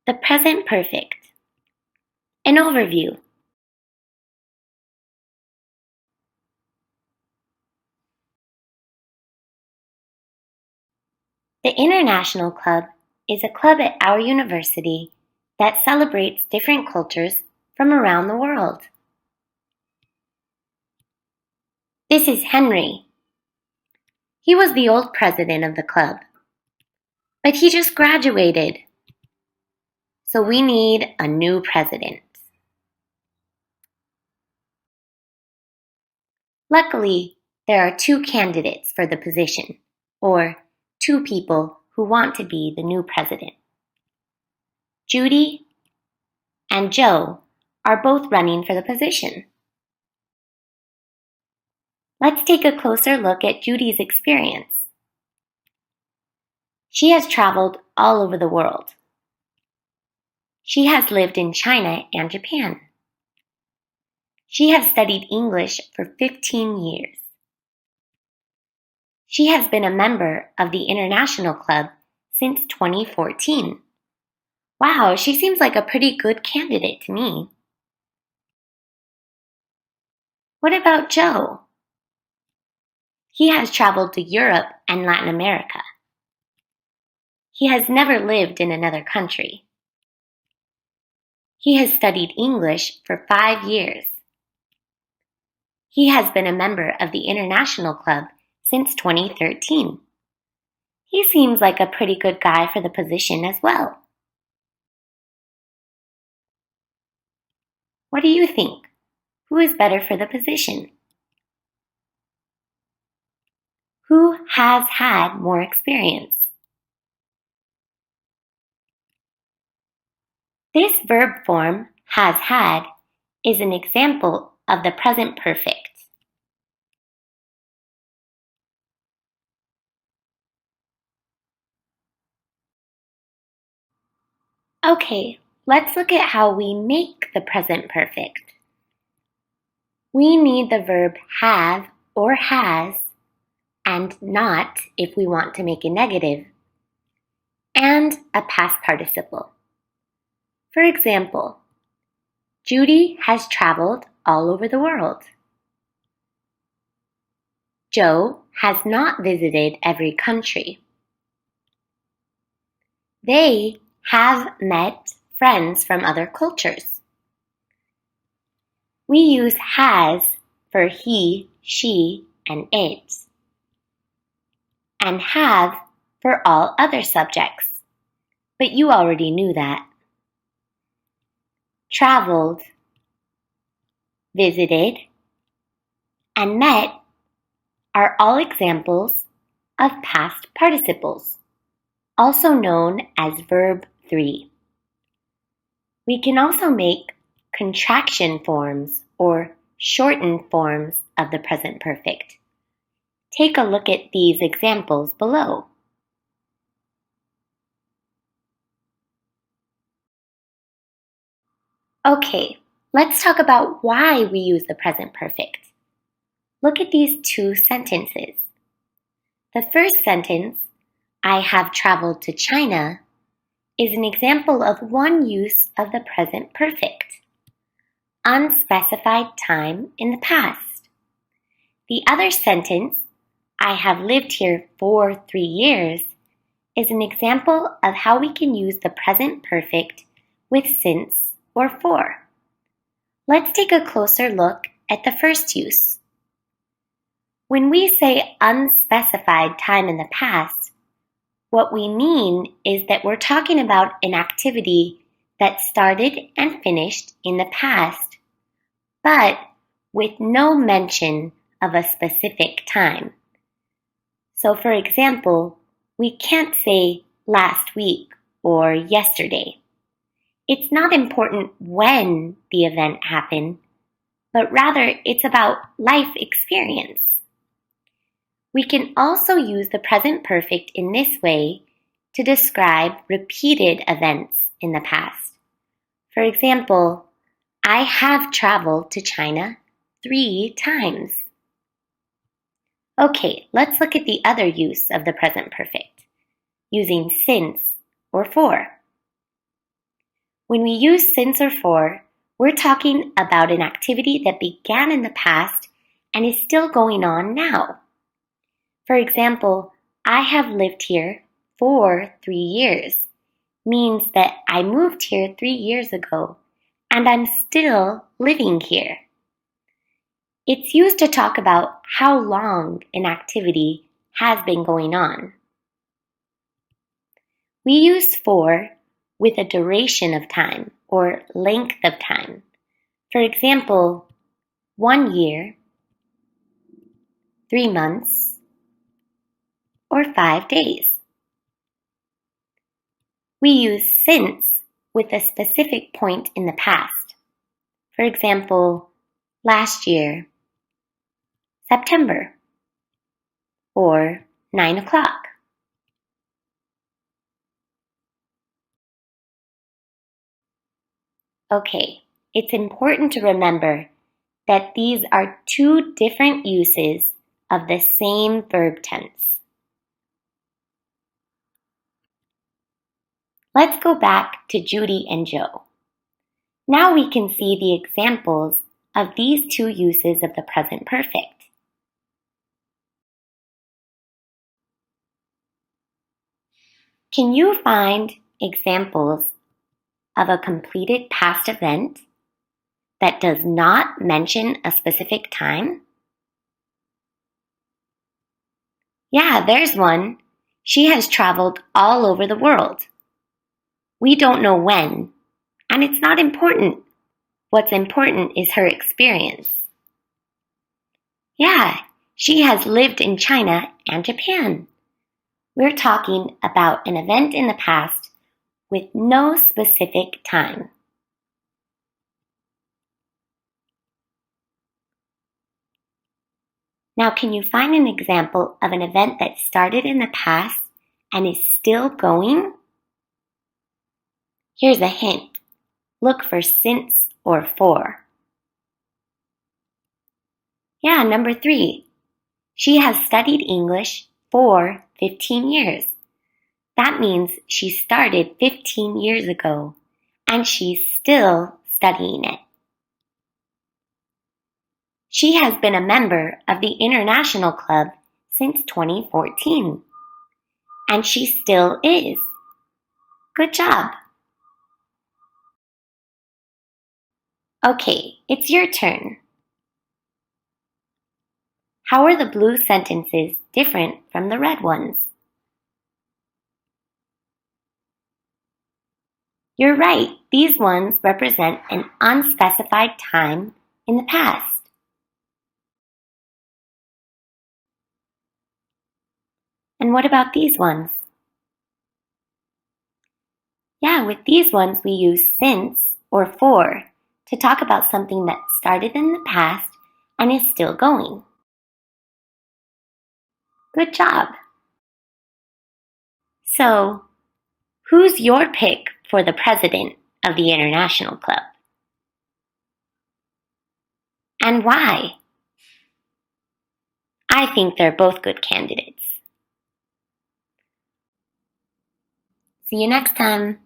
The present perfect. An overview. The International Club is a club at our university that celebrates different cultures from around the world. This is Henry. He was the old president of the club, but he just graduated. So we need a new president. Luckily, there are two candidates for the position, or two people who want to be the new president. Judy and Joe are both running for the position. Let's take a closer look at Judy's experience. She has traveled all over the world. She has lived in China and Japan. She has studied English for 15 years. She has been a member of the International Club since 2014. Wow, she seems like a pretty good candidate to me. What about Joe? He has traveled to Europe and Latin America. He has never lived in another country. He has studied English for 5 years. He has been a member of the International Club since 2013. He seems like a pretty good guy for the position as well. What do you think? Who is better for the position? Who has had more experience? This verb form, has had, is an example of the present perfect. Okay, let's look at how we make the present perfect. We need the verb have or has, and not if we want to make a negative, and a past participle. For example, Judy has traveled all over the world. Joe has not visited every country. They have met friends from other cultures. We use has for he, she, and it, and have for all other subjects, but you already knew that. Traveled, visited, and met are all examples of past participles, also known as verb 3. We can also make contraction forms or shortened forms of the present perfect. Take a look at these examples below. Okay, let's talk about why we use the present perfect. Look at these two sentences. The first sentence, I have traveled to China, is an example of one use of the present perfect. Unspecified time in the past. The other sentence, I have lived here for 3 years, is an example of how we can use the present perfect with since or for. Let's take a closer look at the first use. When we say unspecified time in the past, what we mean is that we're talking about an activity that started and finished in the past, but with no mention of a specific time. So for example, we can't say last week or yesterday. It's not important when the event happened, but rather it's about life experience. We can also use the present perfect in this way to describe repeated events in the past. For example, I have traveled to China 3 times. Okay, let's look at the other use of the present perfect, using since or for. When we use since or for, we're talking about an activity that began in the past and is still going on now. For example, I have lived here for 3 years means that I moved here 3 years ago and I'm still living here. It's used to talk about how long an activity has been going on. We use for with a duration of time or length of time. For example, 1 year, 3 months, or 5 days. We use since with a specific point in the past. For example, last year, September, or 9 o'clock. Okay, it's important to remember that these are two different uses of the same verb tense. Let's go back to Judy and Joe. Now we can see the examples of these two uses of the present perfect. Can you find examples of a completed past event that does not mention a specific time? Yeah, there's one. She has traveled all over the world. We don't know when, and it's not important. What's important is her experience. Yeah, she has lived in China and Japan. We're talking about an event in the past with no specific time. Now, can you find an example of an event that started in the past and is still going? Here's a hint. Look for since or for. Yeah, number 3. She has studied English for 15 years. That means she started 15 years ago and she's still studying it. She has been a member of the International Club since 2014, and she still is. Good job. Okay, it's your turn. How are the blue sentences different from the red ones? You're right, these ones represent an unspecified time in the past. And what about these ones? Yeah, with these ones we use since or for to talk about something that started in the past and is still going. Good job. So, who's your pick for the president of the International Club? And why? I think they're both good candidates. See you next time.